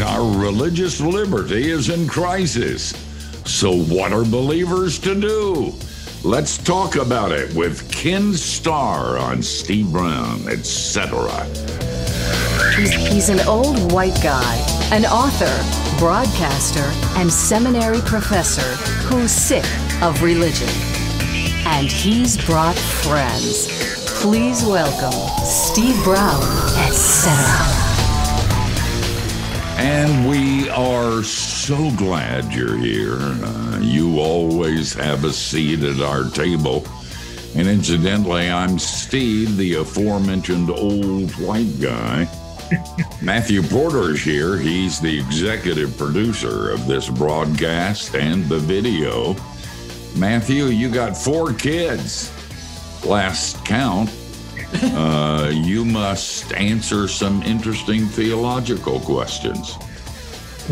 our religious liberty is in crisis. So what are believers to do? Let's talk about it with Ken Starr on Steve Brown, etc. He's an old white guy, an author, broadcaster, and seminary professor who's sick of religion. And he's brought friends. Please welcome Steve Brown, etc. And we are so glad you're here. You always have a seat at our table. And incidentally, I'm Steve, the aforementioned old white guy. Matthew Porter's here. He's the executive producer of this broadcast and the video. Matthew, you got 4 kids. Last count. You must answer some interesting theological questions.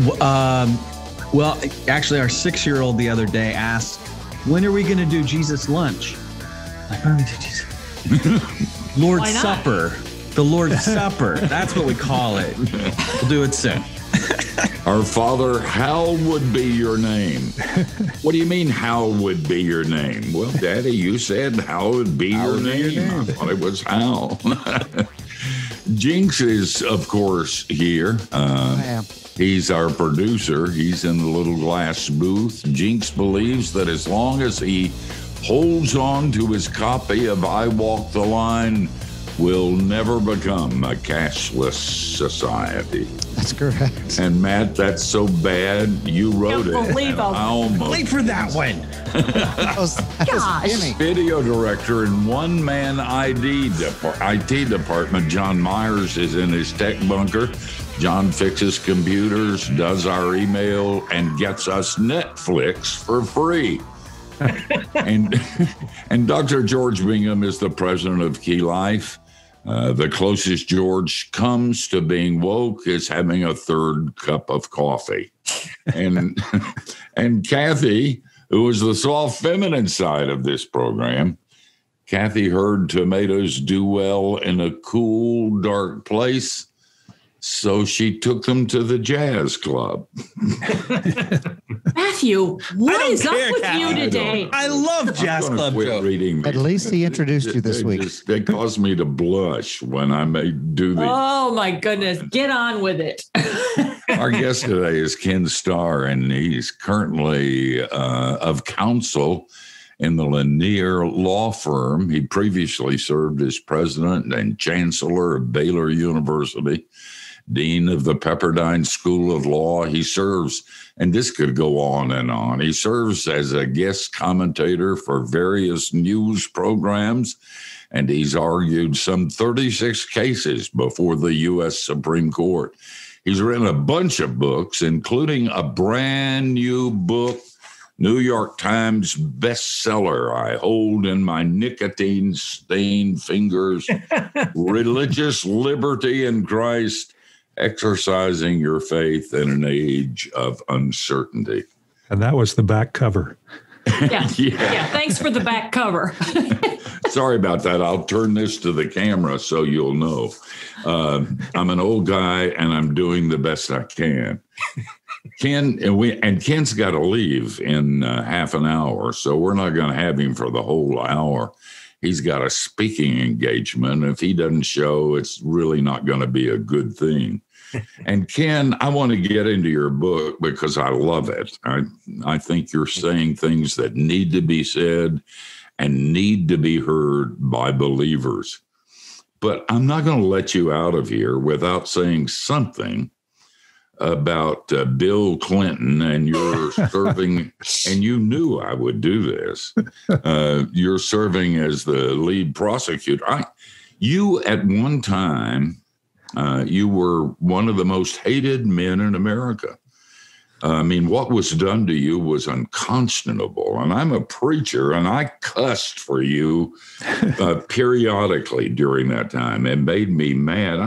Well, actually, our 6-year-old the other day asked, when are we going to do Jesus lunch? Like, when are we do Jesus? Lord's Supper. The Lord's Supper. That's what we call it. We'll do it soon. Our Father, how would be your name? What do you mean, how would be your name? Well, Daddy, you said how would be your name. I thought it was how. Jinx is, of course, here. He's our producer. He's in the little glass booth. Jinx believes that as long as he holds on to his copy of I Walk the Line, we'll never become a cashless society. That's correct. And Matt, that's so bad you wrote it. I almost wait for that one. Gosh. Video director and one-man IT department. John Myers is in his tech bunker. John fixes computers, does our email, and gets us Netflix for free. and Dr. George Bingham is the president of Key Life. The closest George comes to being woke is having a 3rd cup of coffee. And Kathy, who is the soft feminine side of this program, Kathy heard tomatoes do well in a cool, dark place, so she took them to the jazz club. Matthew, what is up with you today? I love jazz club jokes. At least he introduced you this week. They caused me to blush when I do the. Oh my goodness, get on with it. Our guest today is Ken Starr, and he's currently of counsel in the Lanier Law Firm. He previously served as president and chancellor of Baylor University, dean of the Pepperdine School of Law. He serves, and this could go on, he serves as a guest commentator for various news programs, and he's argued some 36 cases before the U.S. Supreme Court. He's written a bunch of books, including a brand new book, New York Times bestseller, I hold in my nicotine-stained fingers, Religious Liberty in Christ, Exercising Your Faith in an Age of Uncertainty. And that was the back cover. Yeah. Thanks for the back cover. Sorry about that. I'll turn this to the camera so you'll know. I'm an old guy and I'm doing the best I can. Ken's got to leave in half an hour, so we're not going to have him for the whole hour. He's got a speaking engagement. If he doesn't show, it's really not going to be a good thing. And Ken, I want to get into your book because I love it. I think you're saying things that need to be said and need to be heard by believers. But I'm not going to let you out of here without saying something about Bill Clinton, and you're serving, and you knew I would do this. You're serving as the lead prosecutor. You, at one time, you were one of the most hated men in America. I mean, what was done to you was unconscionable. And I'm a preacher, and I cussed for you periodically during that time. It made me mad.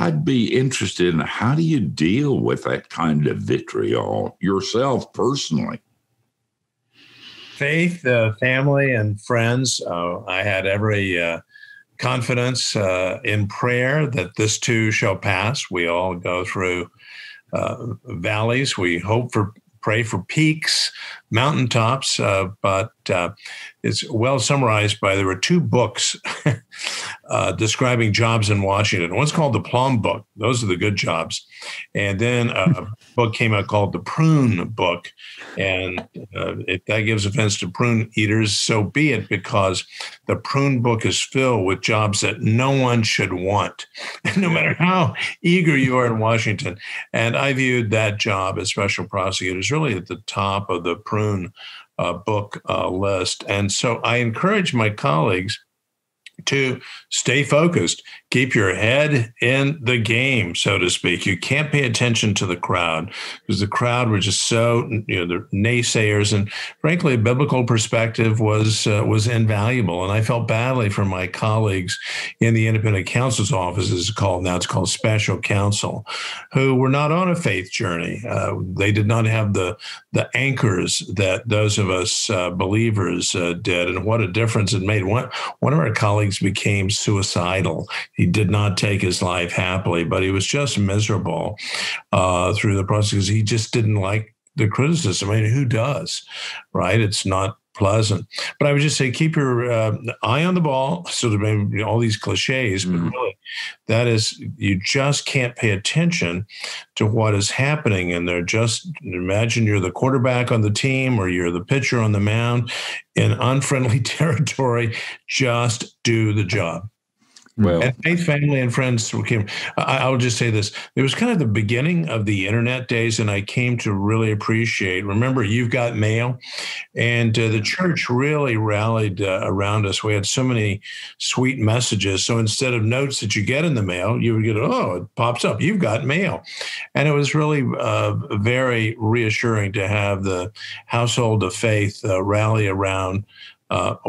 I'd be interested in how do you deal with that kind of vitriol yourself personally? Faith, family, and friends. I had every confidence in prayer that this too shall pass. We all go through valleys. We pray for peaks, mountaintops, but it's well summarized there were two books describing jobs in Washington. One's called the Plum Book. Those are the good jobs. And then a book came out called the Prune Book. And if that gives offense to prune eaters, so be it, because the Prune Book is filled with jobs that no one should want, no matter how eager you are in Washington. And I viewed that job as special prosecutors really at the top of the Prune book list. And so I encourage my colleagues to stay focused, keep your head in the game, so to speak. You can't pay attention to the crowd because the crowd were just so, the naysayers, and frankly, a biblical perspective was invaluable. And I felt badly for my colleagues in the independent counsel's office, it's called special counsel, who were not on a faith journey. They did not have the anchors that those of us believers did, and what a difference it made. One of our colleagues became suicidal. He did not take his life happily, but he was just miserable through the process because he just didn't like the criticism. I mean, who does, right? It's not pleasant. But I would just say, keep your eye on the ball. So there may be all these cliches, but really, that is, you just can't pay attention to what is happening. And they're just, imagine you're the quarterback on the team or you're the pitcher on the mound in unfriendly territory. Just do the job. Well, and faith, family, and friends came. I'll just say this. It was kind of the beginning of the internet days, and I came to really appreciate. Remember, You've Got Mail? And the church really rallied around us. We had so many sweet messages. So instead of notes that you get in the mail, you would get, it pops up, You've Got Mail. And it was really very reassuring to have the household of faith rally around.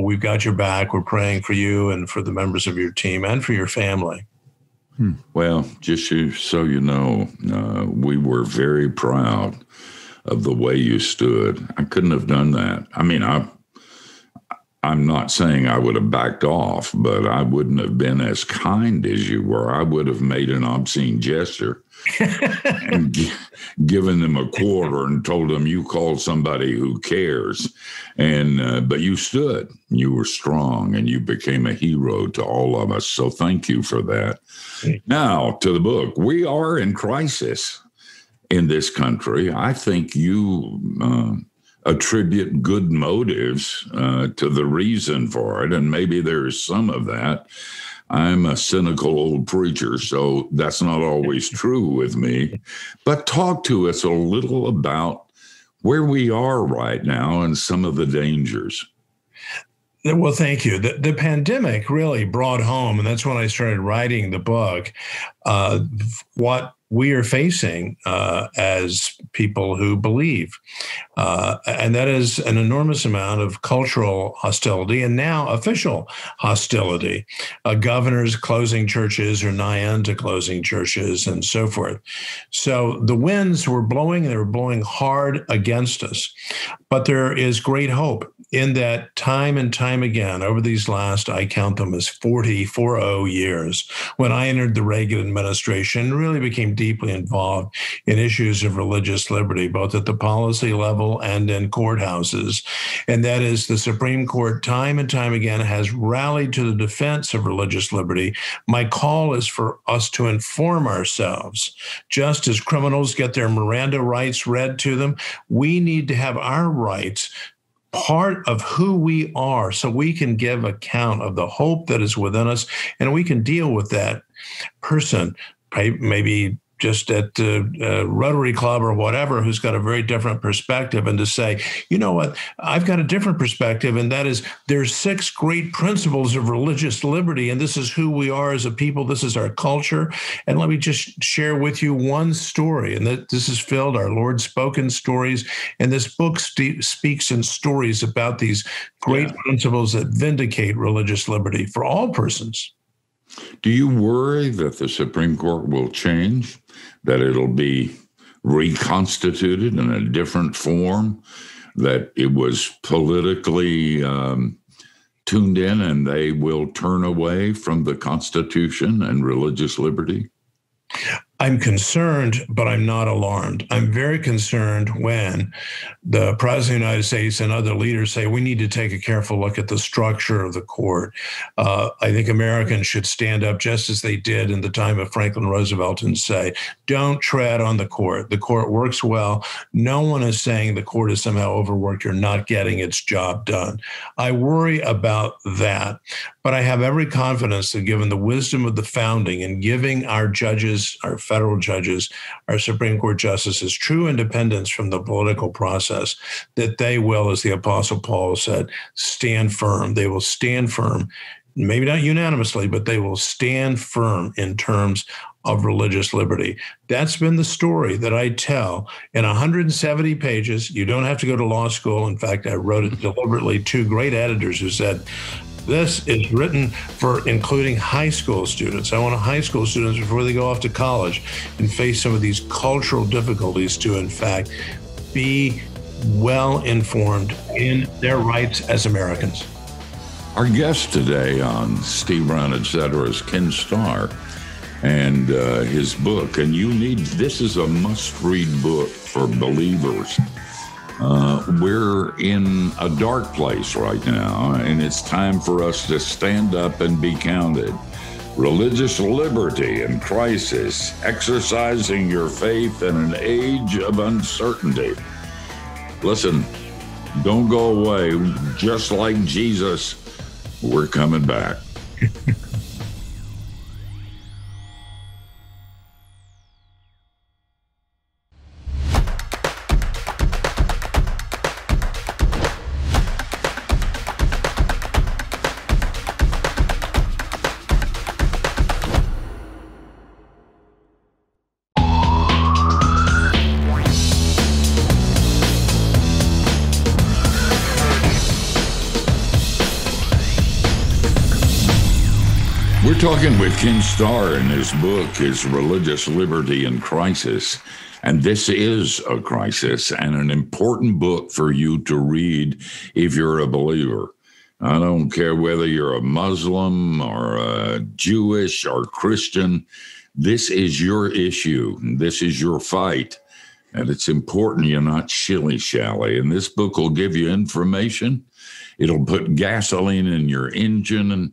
We've got your back. We're praying for you and for the members of your team and for your family. Well, just so you know, we were very proud of the way you stood. I couldn't have done that. I mean, I'm not saying I would have backed off, but I wouldn't have been as kind as you were. I would have made an obscene gesture and given them a quarter and told them, you called somebody who cares. And but you stood, you were strong, and you became a hero to all of us. So thank you for that. Now to the book. We are in crisis in this country. I think you attribute good motives to the reason for it, and maybe there's some of that. I'm a cynical old preacher, so that's not always true with me. But talk to us a little about where we are right now and some of the dangers. Well, thank you. The pandemic really brought home, and that's when I started writing the book, what we are facing as people who believe. And that is an enormous amount of cultural hostility and now official hostility. Governors closing churches or nigh unto closing churches and so forth. So the winds were blowing, and they were blowing hard against us. But there is great hope in that time and time again over these last, I count them as 40 years, when I entered the Reagan administration and really became deeply involved in issues of religious liberty, both at the policy level and in courthouses. And that is, the Supreme Court time and time again has rallied to the defense of religious liberty. My call is for us to inform ourselves. Just as criminals get their Miranda rights read to them, we need to have our rights part of who we are, so we can give account of the hope that is within us, and we can deal with that person, maybe just at the Rotary Club or whatever, who's got a very different perspective, and to say, you know what, I've got a different perspective, and that is, there's 6 great principles of religious liberty, and this is who we are as a people. This is our culture. And let me just share with you one story, and that this is filled, our Lord spoken stories, and this book speaks in stories about these great principles that vindicate religious liberty for all persons. Do you worry that the Supreme Court will change, that it'll be reconstituted in a different form, that it was politically tuned in and they will turn away from the Constitution and religious liberty? I'm concerned, but I'm not alarmed. I'm very concerned when the President of the United States and other leaders say we need to take a careful look at the structure of the court. I think Americans should stand up just as they did in the time of Franklin Roosevelt and say, don't tread on the court. The court works well. No one is saying the court is somehow overworked or not getting its job done. I worry about that, but I have every confidence that given the wisdom of the founding and giving our judges, our federal judges, our Supreme Court justices, true independence from the political process, that they will, as the Apostle Paul said, stand firm. They will stand firm, maybe not unanimously, but they will stand firm in terms of religious liberty. That's been the story that I tell in 170 pages. You don't have to go to law school. In fact, I wrote it deliberately. Two great editors who said, this is written for including high school students. I want high school students before they go off to college and face some of these cultural difficulties to, in fact, be well informed in their rights as Americans. Our guest today on Steve Brown, etc., is Ken Starr and his book. And this is a must-read book for believers. We're in a dark place right now, and it's time for us to stand up and be counted. Religious liberty in crisis, exercising your faith in an age of uncertainty. Listen, don't go away. Just like Jesus, we're coming back. We're talking with Ken Starr in his book, is Religious Liberty in Crisis. And this is a crisis and an important book for you to read if you're a believer. I don't care whether you're a Muslim or a Jewish or Christian. This is your issue. This is your fight. And it's important you're not shilly-shally. And this book will give you information. It'll put gasoline in your engine,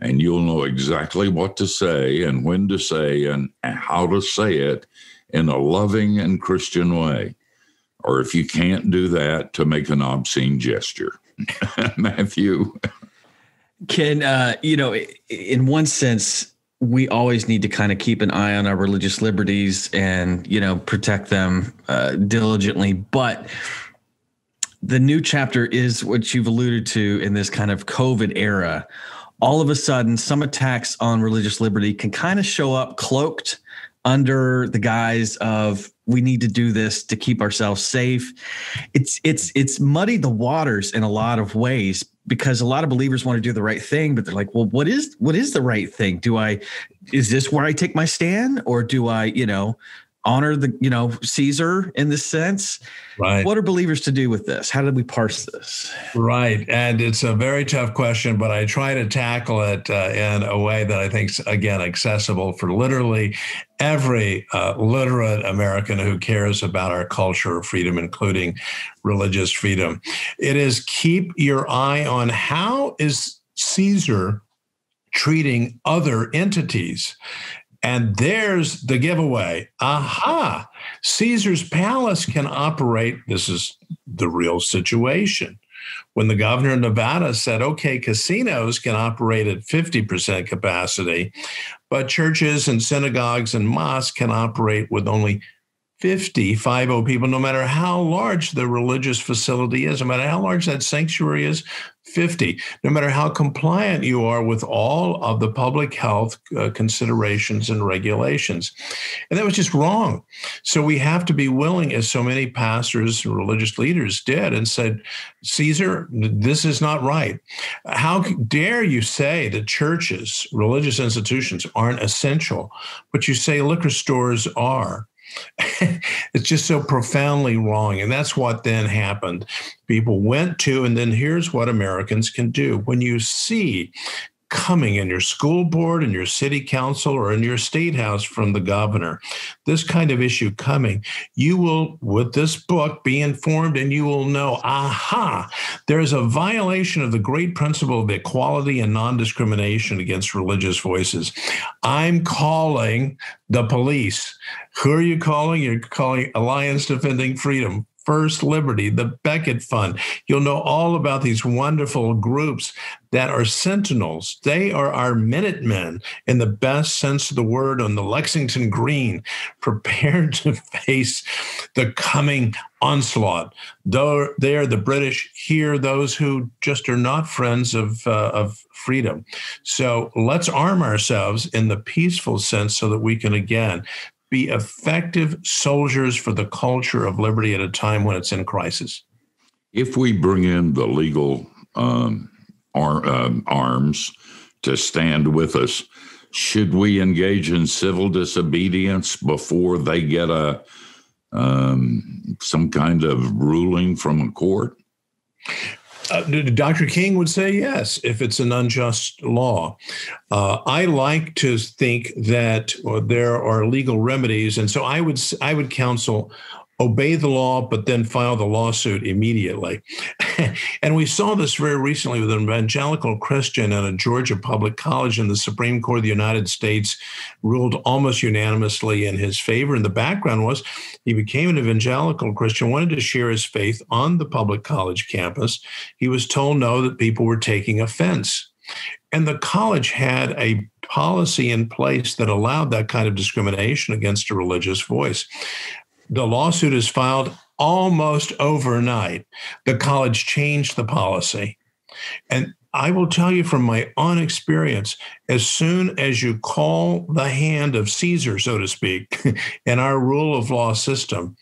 and you'll know exactly what to say and when to say and how to say it in a loving and Christian way. Or if you can't do that, to make an obscene gesture. Matthew. Ken, in one sense, we always need to kind of keep an eye on our religious liberties and, protect them diligently. But the new chapter is what you've alluded to in this kind of COVID era. All of a sudden, some attacks on religious liberty can kind of show up cloaked under the guise of we need to do this to keep ourselves safe. It's muddied the waters in a lot of ways because a lot of believers want to do the right thing, but they're like, well, what is the right thing? Is this where I take my stand, or do I, honor the, Caesar in this sense? Right. What are believers to do with this? How did we parse this? Right. And it's a very tough question, but I try to tackle it in a way that I think is, again, accessible for literally every literate American who cares about our culture of freedom, including religious freedom. It is keep your eye on how is Caesar treating other entities. And there's the giveaway. Aha! Caesar's palace can operate. This is the real situation. When the governor of Nevada said, okay, casinos can operate at 50% capacity, but churches and synagogues and mosques can operate with only 50 people, no matter how large the religious facility is, no matter how large that sanctuary is, 50, no matter how compliant you are with all of the public health considerations and regulations. And that was just wrong. So we have to be willing, as so many pastors and religious leaders did, and said, Caesar, this is not right. How dare you say that churches, religious institutions aren't essential, but you say liquor stores are? It's just so profoundly wrong. And that's what then happened. People went to, and then here's what Americans can do. When you see coming in your school board, in your city council, or in your state house from the governor, this kind of issue coming, you will, with this book, be informed, and you will know, aha, there's a violation of the great principle of equality and non-discrimination against religious voices. I'm calling the police. Who are you calling? You're calling Alliance Defending Freedom, First Liberty, the Beckett Fund. You'll know all about these wonderful groups that are sentinels. They are our Minutemen in the best sense of the word on the Lexington Green, prepared to face the coming onslaught. Though they are the British, here those who just are not friends of freedom. So let's arm ourselves in the peaceful sense so that we can, again, be effective soldiers for the culture of liberty at a time when it's in crisis. If we bring in the legal arms to stand with us, should we engage in civil disobedience before they get some kind of ruling from a court? Dr. King would say yes, if it's an unjust law. I like to think that there are legal remedies, and so I would counsel obey the law, but then file the lawsuit immediately. And we saw this very recently with an evangelical Christian at a Georgia public college, and the Supreme Court of the United States ruled almost unanimously in his favor. And the background was he became an evangelical Christian, wanted to share his faith on the public college campus. He was told no, that people were taking offense. And the college had a policy in place that allowed that kind of discrimination against a religious voice. The lawsuit is filed almost overnight. The college changed the policy. And I will tell you from my own experience, as soon as you call the hand of Caesar, so to speak, in our rule of law system,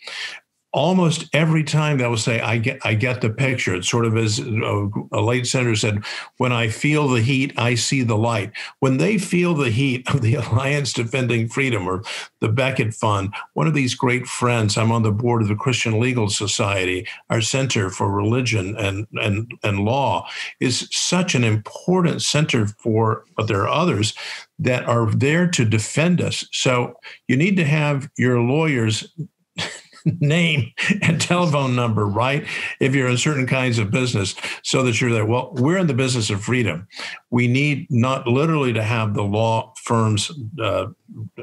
almost every time they will say, I get the picture. It's sort of as a late senator said, when I feel the heat, I see the light. When they feel the heat of the Alliance Defending Freedom or the Beckett Fund, one of these great friends, I'm on the board of the Christian Legal Society, our Center for Religion and Law is such an important center for, but there are others that are there to defend us. So you need to have your lawyers name and telephone number, right? If you're in certain kinds of business, so that you're there. Well, we're in the business of freedom. We need not literally to have the law firm's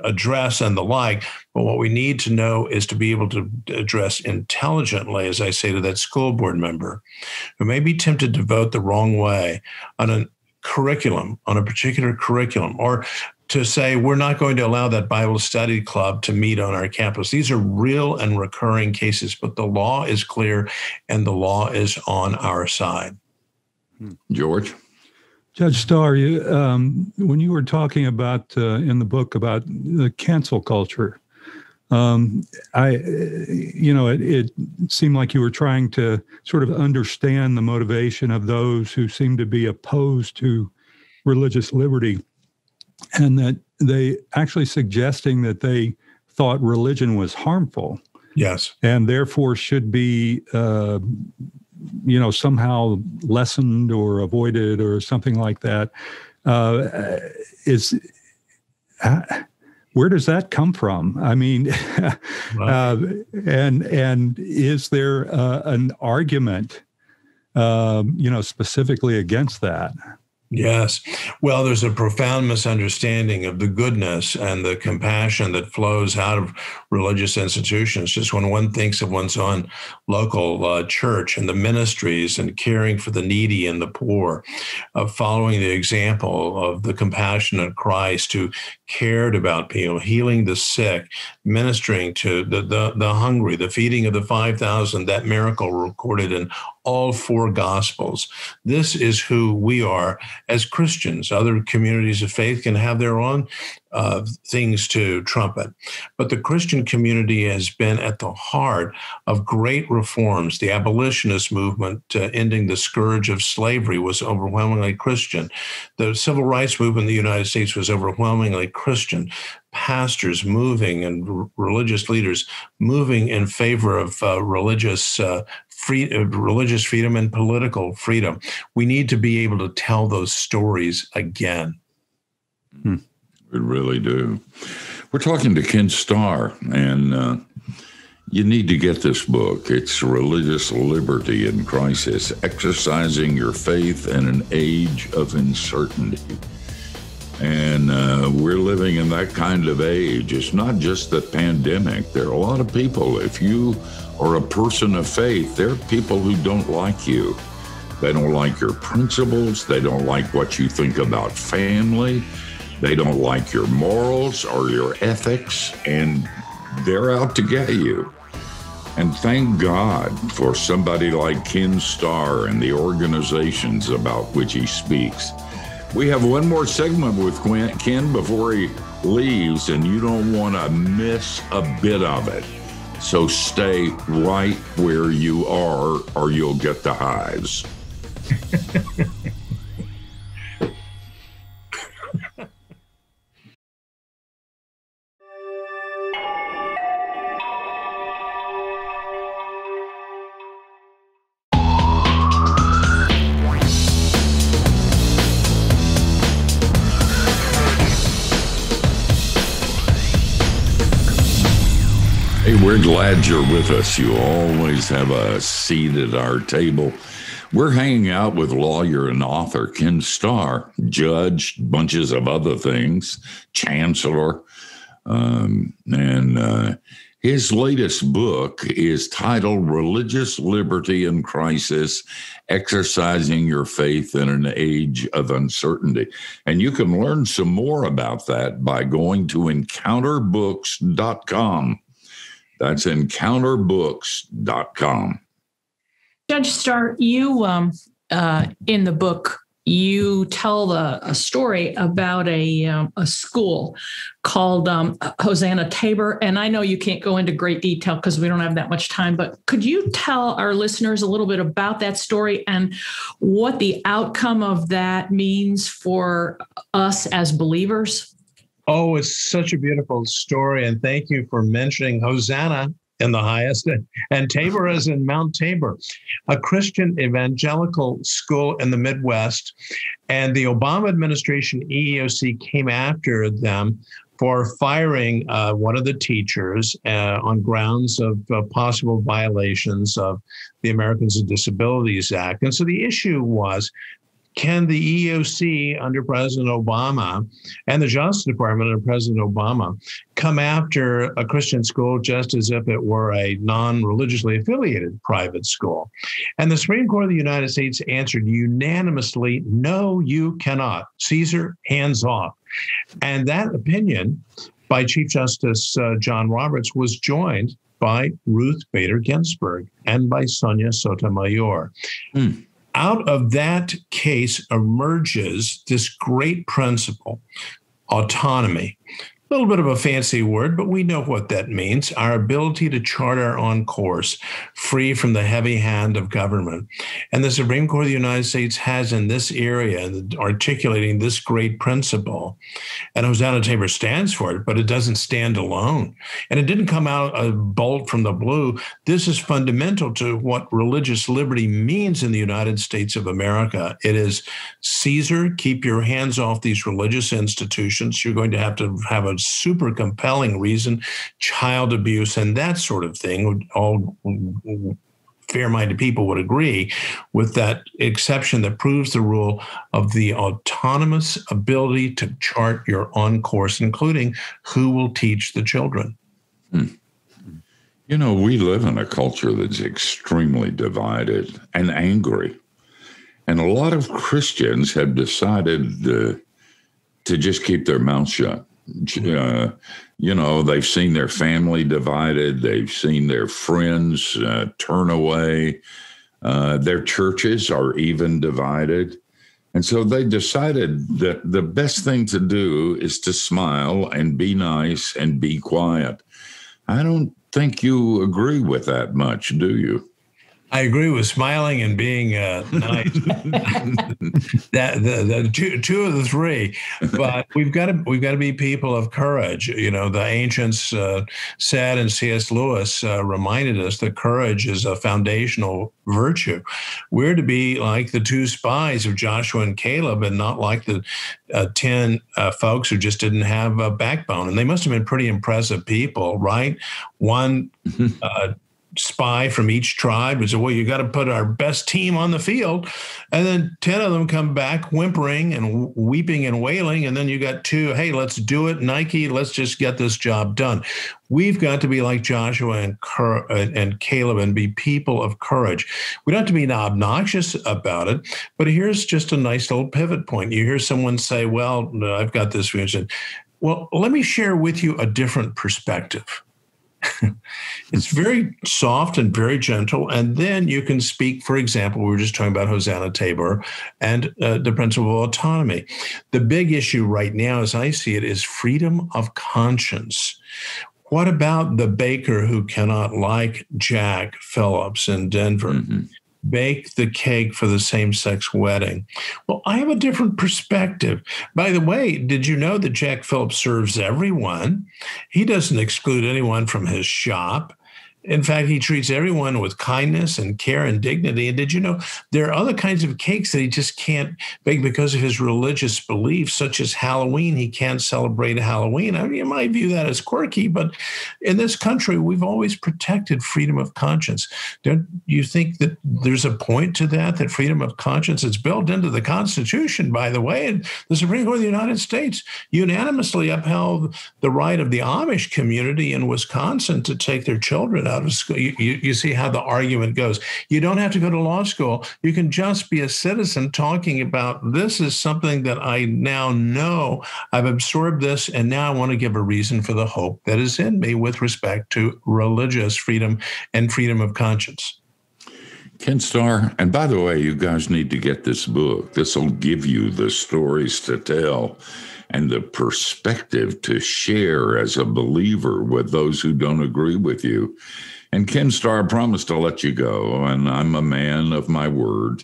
address and the like, but what we need to know is to be able to address intelligently, as I say to that school board member who may be tempted to vote the wrong way on a curriculum, on a particular curriculum, or to say, we're not going to allow that Bible study club to meet on our campus. These are real and recurring cases, but the law is clear and the law is on our side. George? Judge Starr, you, when you were talking about in the book about the cancel culture, it seemed like you were trying to sort of understand the motivation of those who seem to be opposed to religious liberty, and that they actually suggesting that they thought religion was harmful. Yes. And therefore should be, somehow lessened or avoided or something like that. Where does that come from? I mean, right. And is there an argument, specifically against that? Yes. Well, there's a profound misunderstanding of the goodness and the compassion that flows out of religious institutions. Just when one thinks of one's own local church and the ministries and caring for the needy and the poor, of following the example of the compassionate Christ who cared about people, healing the sick, ministering to the hungry, the feeding of the 5,000, that miracle recorded in all four Gospels. This is who we are as Christians. Other communities of faith can have their own things to trumpet. But the Christian community has been at the heart of great reforms. The abolitionist movement, ending the scourge of slavery, was overwhelmingly Christian. The civil rights movement in the United States was overwhelmingly Christian. Pastors moving and religious leaders moving in favor of religious freedom and political freedom. We need to be able to tell those stories again. We really do. We're talking to Ken Starr, and you need to get this book. It's Religious Liberty in Crisis, Exercising Your Faith in an Age of Uncertainty. And we're living in that kind of age. It's not just the pandemic. There are a lot of people. If you are a person of faith, there are people who don't like you. They don't like your principles. They don't like what you think about family. They don't like your morals or your ethics, and they're out to get you. And thank God for somebody like Ken Starr and the organizations about which he speaks. We have one more segment with Ken before he leaves, and you don't want to miss a bit of it. So stay right where you are, or you'll get the hives. Hey, we're glad you're with us. You always have a seat at our table. We're hanging out with lawyer and author Ken Starr, judge, bunches of other things, chancellor. His latest book is titled Religious Liberty in Crisis, Exercising Your Faith in an Age of Uncertainty. And you can learn some more about that by going to encounterbooks.com. That's encounterbooks.com. Judge Starr, you, in the book, you tell a story about a school called Hosanna Tabor. And I know you can't go into great detail because we don't have that much time, but could you tell our listeners a little bit about that story and what the outcome of that means for us as believers? Oh, it's such a beautiful story. And thank you for mentioning Hosanna in the highest and Tabor is in Mount Tabor, a Christian evangelical school in the Midwest. And the Obama administration EEOC came after them for firing one of the teachers on grounds of possible violations of the Americans with Disabilities Act. And so the issue was, can the EEOC under President Obama and the Justice Department under President Obama come after a Christian school just as if it were a non-religiously affiliated private school? And the Supreme Court of the United States answered unanimously, no, you cannot. Caesar, hands off. And that opinion by Chief Justice John Roberts was joined by Ruth Bader Ginsburg and by Sonia Sotomayor. Out of that case emerges this great principle, autonomy. A little bit of a fancy word, but we know what that means. Our ability to chart our own course, free from the heavy hand of government. And the Supreme Court of the United States has in this area articulating this great principle. And Hosanna Tabor stands for it, but it doesn't stand alone. And it didn't come out a bolt from the blue. This is fundamental to what religious liberty means in the United States of America. It is, Caesar, keep your hands off these religious institutions. You're going to have a super compelling reason, child abuse and that sort of thing. All fair-minded people would agree with that exception that proves the rule of the autonomous ability to chart your own course, including who will teach the children. You know, we live in a culture that's extremely divided and angry. And a lot of Christians have decided to just keep their mouth shut. They've seen their family divided. They've seen their friends turn away. Their churches are even divided. And so they decided that the best thing to do is to smile and be nice and be quiet. I don't think you agree with that much, do you? I agree with smiling and being nice. That the two of the three, but we've got to be people of courage. You know, the ancients said, and C.S. Lewis reminded us that courage is a foundational virtue. We're to be like the two spies of Joshua and Caleb, and not like the 10 folks who just didn't have a backbone. And they must have been pretty impressive people, right? One spy from each tribe and said, well, you got to put our best team on the field. And then 10 of them come back whimpering and weeping and wailing. And then you got 2, hey, let's do it, Nike, let's just get this job done. We've got to be like Joshua and Caleb and be people of courage. We don't have to be obnoxious about it, but here's just a nice little pivot point. You hear someone say, well, I've got this vision. Well, let me share with you a different perspective. It's very soft and very gentle. And then you can speak, for example, we were just talking about Hosanna Tabor and the principle of autonomy. The big issue right now, as I see it, is freedom of conscience. What about the baker who cannot, like Jack Phillips in Denver, bake the cake for the same-sex wedding? Well, I have a different perspective. By the way, did you know that Jack Phillips serves everyone? He doesn't exclude anyone from his shop. In fact, he treats everyone with kindness and care and dignity. And did you know there are other kinds of cakes that he just can't bake because of his religious beliefs, such as Halloween? He can't celebrate Halloween. I mean, you might view that as quirky, but in this country, we've always protected freedom of conscience. Don't you think that there's a point to that freedom of conscience is built into the Constitution, by the way? And the Supreme Court of the United States unanimously upheld the right of the Amish community in Wisconsin to take their children out of school. You see how the argument goes. You don't have to go to law school. You can just be a citizen talking about, this is something that I now know. I've absorbed this, and now I want to give a reason for the hope that is in me with respect to religious freedom and freedom of conscience. Ken Starr, and by the way, you guys need to get this book. This will give you the stories to tell and the perspective to share as a believer with those who don't agree with you. And Ken Starr promised to let you go, and I'm a man of my word.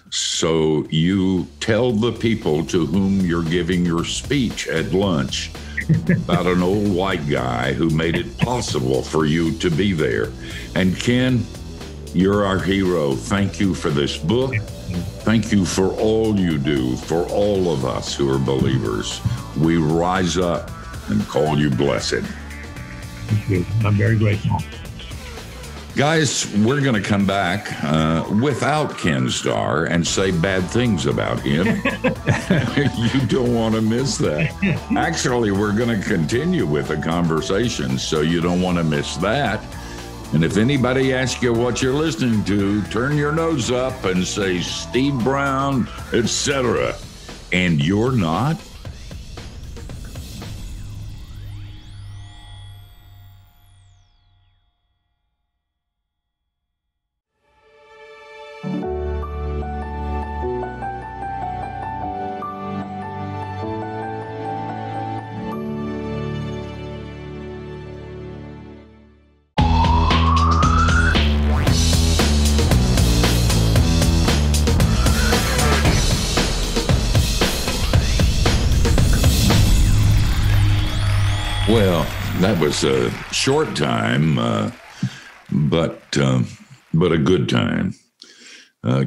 So you tell the people to whom you're giving your speech at lunch about an old white guy who made it possible for you to be there. And Ken, you're our hero. Thank you for this book. Thank you for all you do for all of us who are believers. We rise up and call you blessed. Thank you. I'm very grateful. Guys, we're going to come back without Ken Starr and say bad things about him. You don't want to miss that. Actually, we're going to continue with the conversation, so you don't want to miss that. And if anybody asks you what you're listening to, turn your nose up and say Steve Brown, etc. And you're not? Well, that was a short time, but a good time.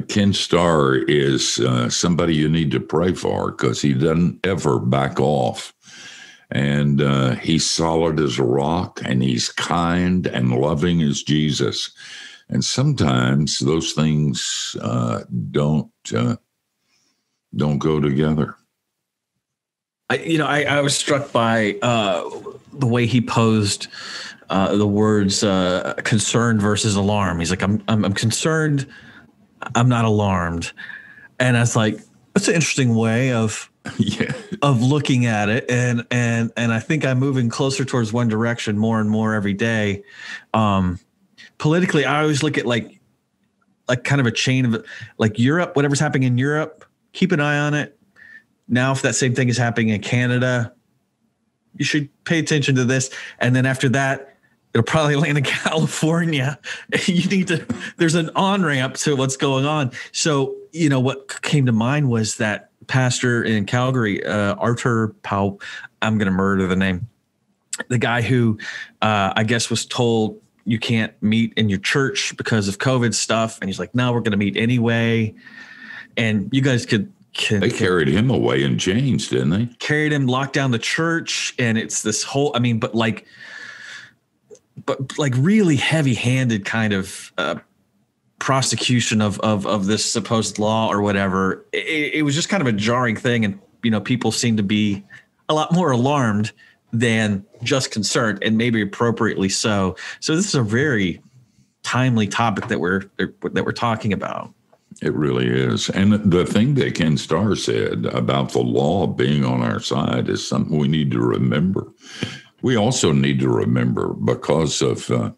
Ken Starr is somebody you need to pray for because he doesn't ever back off. And he's solid as a rock, and he's kind and loving as Jesus. And sometimes those things don't go together. I was struck by the way he posed the words concerned versus alarm. He's like, I'm concerned, I'm not alarmed. And I was like, that's an interesting way of looking at it. And I think I'm moving closer towards one direction more and more every day. Politically, I always look at like kind of a chain of like Europe, whatever's happening in Europe keep an eye on it. Now, if that same thing is happening in Canada, you should pay attention to this. And then after that, it'll probably land in California. There's an on-ramp to what's going on. So, what came to mind was that pastor in Calgary, Arthur Powell, I'm going to murder the name, the guy who I guess was told you can't meet in your church because of COVID stuff. And he's like, no, we're going to meet anyway. And you guys they carried him away in chains, didn't they? Carried him, locked down the church. And it's this whole, but really heavy-handed kind of prosecution of this supposed law or whatever. It was just kind of a jarring thing. And, people seem to be a lot more alarmed than just concerned, and maybe appropriately so. So this is a very timely topic that we're talking about. It really is. And the thing that Ken Starr said about the law being on our side is something we need to remember. We also need to remember because the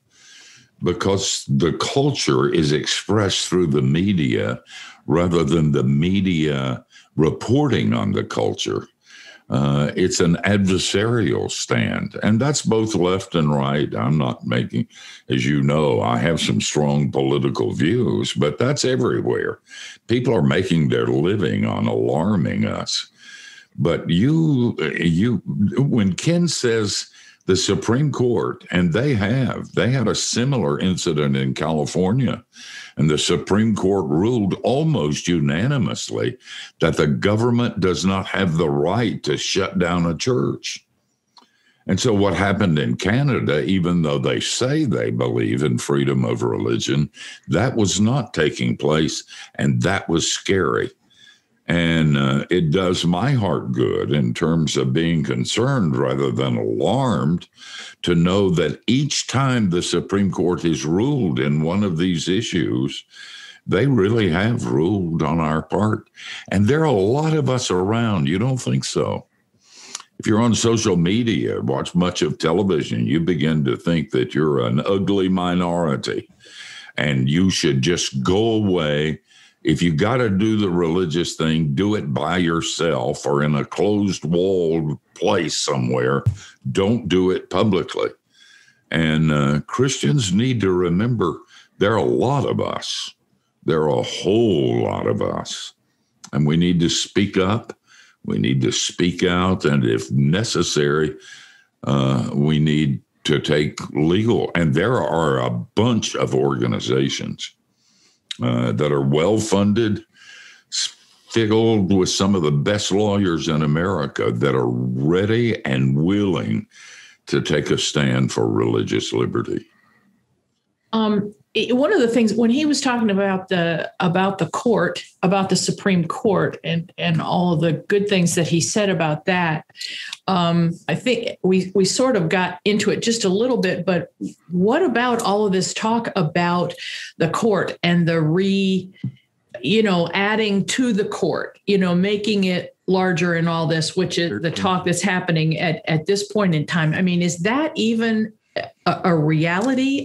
culture is expressed through the media rather than the media reporting on the culture. It's an adversarial stand, and that's both left and right. I'm not making, as you know, I have some strong political views, but that's everywhere. People are making their living on alarming us. But when Ken says the Supreme Court, and they had a similar incident in California, and the Supreme Court ruled almost unanimously that the government does not have the right to shut down a church. And so what happened in Canada, even though they say they believe in freedom of religion, that was not taking place, and that was scary. And it does my heart good in terms of being concerned rather than alarmed to know that each time the Supreme Court has ruled in one of these issues, they really have ruled on our part. And there are a lot of us around. You don't think so? If you're on social media, watch much of television, you begin to think that you're an ugly minority and you should just go away. If you got to do the religious thing, do it by yourself or in a closed walled place somewhere. Don't do it publicly. And Christians need to remember there are a lot of us. There are a whole lot of us. And we need to speak up. We need to speak out. And if necessary, we need to take legal. And there are a bunch of organizations that are well-funded, filled with some of the best lawyers in America that are ready and willing to take a stand for religious liberty. One of the things when he was talking about the court, about the Supreme Court, and all of the good things that he said about that, I think we sort of got into it just a little bit. But what about all of this talk about the court and the adding to the court, making it larger and all this, which is the talk that's happening at this point in time? I mean, is that even a reality?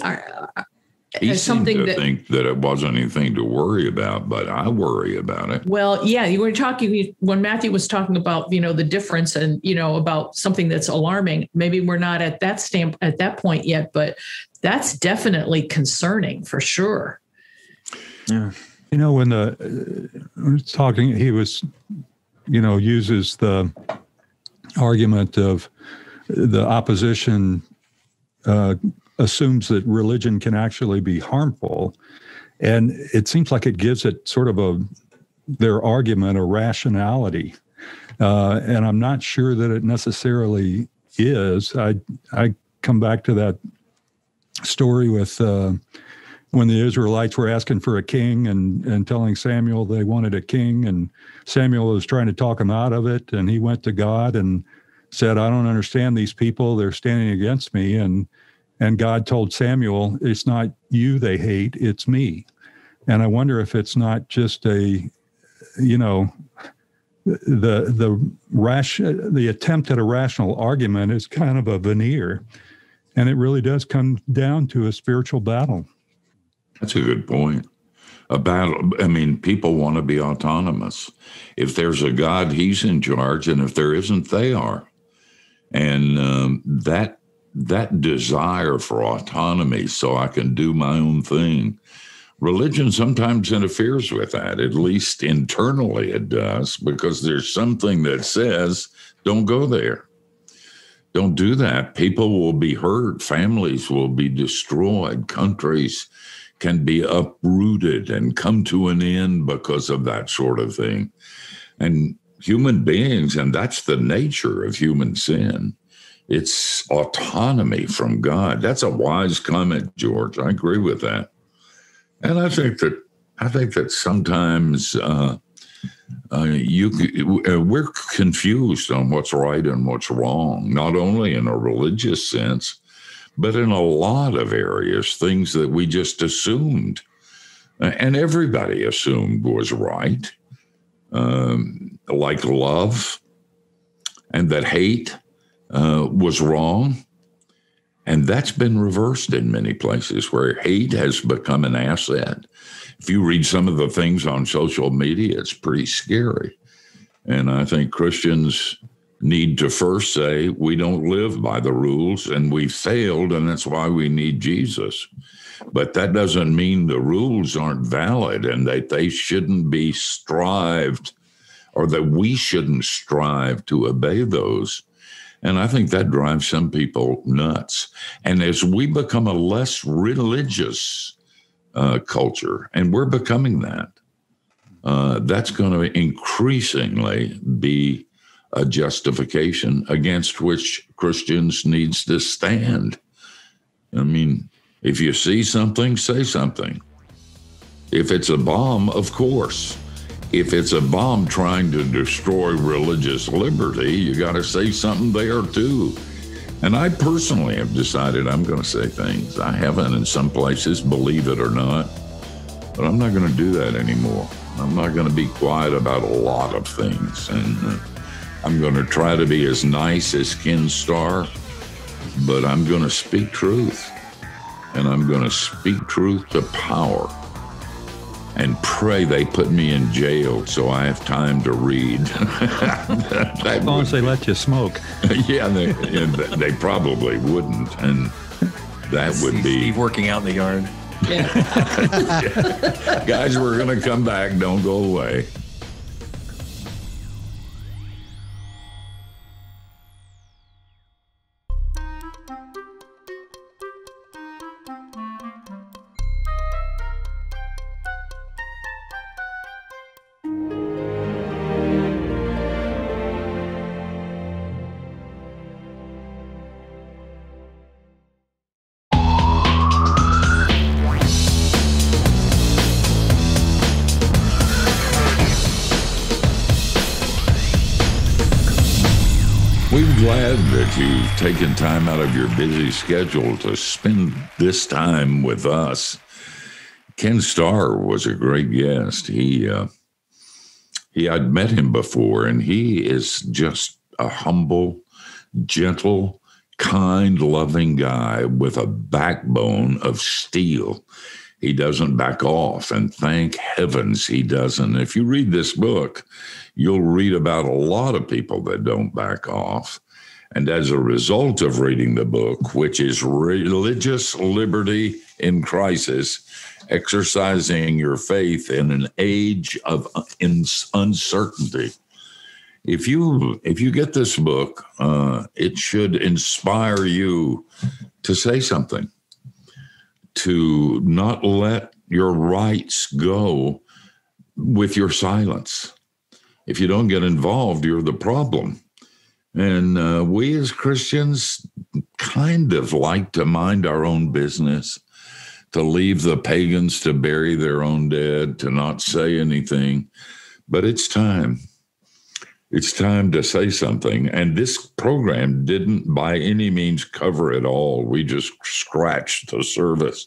He seemed to think that it wasn't anything to worry about, but I worry about it. Well, yeah, you were talking when Matthew was talking about, the difference and, about something that's alarming. Maybe we're not at that point yet, but that's definitely concerning for sure. Yeah. When talking, he was, uses the argument of the opposition assumes that religion can actually be harmful. And it seems like it gives it sort of their argument a rationality. And I'm not sure that it necessarily is. I come back to that story with when the Israelites were asking for a king and telling Samuel they wanted a king, and Samuel was trying to talk him out of it. And he went to God and said, I don't understand these people. They're standing against me. And God told Samuel, it's not you they hate, it's me. And I wonder if it's not just the attempt at a rational argument is kind of a veneer. And it really does come down to a spiritual battle. That's a good point. People want to be autonomous. If there's a God, he's in charge. And if there isn't, they are. And that desire for autonomy so I can do my own thing, religion sometimes interferes with that. At least internally it does, because there's something that says, don't go there. Don't do that. People will be hurt. Families will be destroyed. Countries can be uprooted and come to an end because of that sort of thing. And human beings, and that's the nature of human sin, it's autonomy from God. That's a wise comment, George. I agree with that. And I think that sometimes we're confused on what's right and what's wrong, not only in a religious sense, but in a lot of areas, things that we just assumed, and everybody assumed was right, like love, and that hate was wrong. And that's been reversed in many places where hate has become an asset. If you read some of the things on social media, it's pretty scary. And I think Christians need to first say, we don't live by the rules and we failed, and that's why we need Jesus. But that doesn't mean the rules aren't valid and that they shouldn't be strived, or that we shouldn't strive to obey those. And I think that drives some people nuts. And as we become a less religious culture, and we're becoming that, that's going to increasingly be a justification against which Christians needs to stand. I mean, if you see something, say something. If it's a bomb, of course. If it's a bomb trying to destroy religious liberty, you got to say something there too. And I personally have decided I'm going to say things. I haven't in some places, believe it or not, but I'm not going to do that anymore. I'm not going to be quiet about a lot of things. And I'm going to try to be as nice as Ken Starr, but I'm going to speak truth. And I'm going to speak truth to power. And pray they put me in jail so I have time to read. As long as they let you smoke. Yeah, they probably wouldn't. And that would be... Steve working out in the yard. Yeah. Yeah. Guys, we're going to come back. Don't go away. We're glad that you've taken time out of your busy schedule to spend this time with us. Ken Starr was a great guest. I'd met him before, and he is just a humble, gentle, kind, loving guy with a backbone of steel. He doesn't back off, and thank heavens he doesn't. If you read this book, you'll read about a lot of people that don't back off. And as a result of reading the book, which is Religious Liberty in Crisis, Exercising Your Faith in an Age of Uncertainty. If you get this book, it should inspire you to say something, to not let your rights go with your silence. If you don't get involved, you're the problem. And we as Christians kind of like to mind our own business, to leave the pagans to bury their own dead, to not say anything. But it's time. It's time to say something. And this program didn't by any means cover it all. We just scratched the surface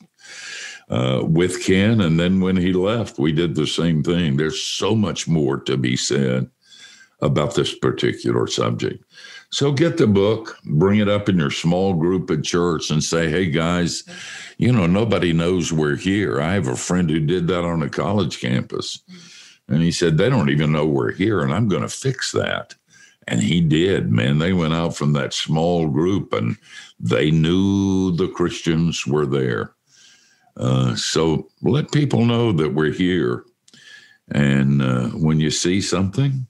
with Ken. And then when he left, we did the same thing. There's so much more to be said about this particular subject. So get the book, bring it up in your small group at church and say, hey, guys, nobody knows we're here. I have a friend who did that on a college campus. And he said, they don't even know we're here, and I'm going to fix that. And he did, man. They went out from that small group, and they knew the Christians were there. So let people know that we're here. And when you see something,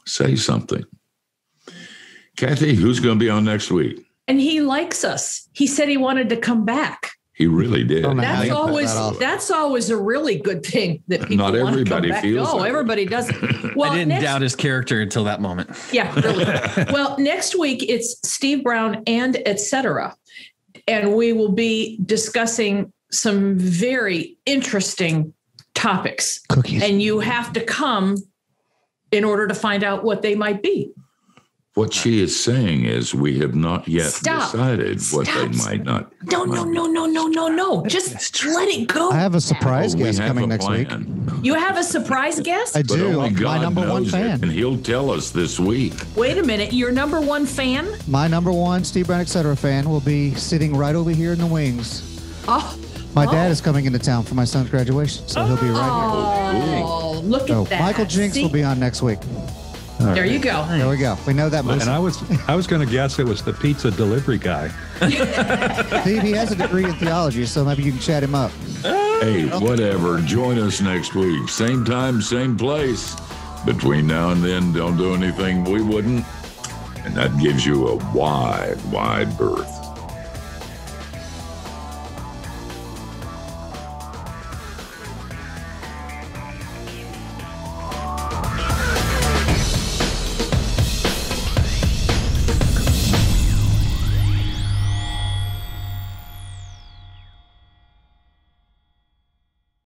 say something. Kathy, who's going to be on next week? And he likes us. He said he wanted to come back. He really did. That's always a really good thing that people not want everybody to come back. feels. No, everybody doesn't. Well, I didn't doubt his character until that moment. Yeah, really. Well, next week it's Steve Brown and etc. And we will be discussing some very interesting topics. Cookies. And you have to come in order to find out what they might be. What she is saying is we have not yet decided what they might not. No. Just let it go. I have a surprise guest coming next week. You have a surprise guest? I do. My number one fan. And he'll tell us this week. Wait a minute. Your number one fan? My number one Steve Brown, etc. fan will be sitting right over here in the wings. My dad is coming into town for my son's graduation, so he'll be right here. Oh, look at that. Michael Jinks will be on next week. There you go. There we go. We know that much. And I was going to guess it was the pizza delivery guy. Steve, he has a degree in theology, so maybe you can chat him up. Hey, whatever. Join us next week. Same time, same place. Between now and then, don't do anything we wouldn't. And that gives you a wide, wide berth.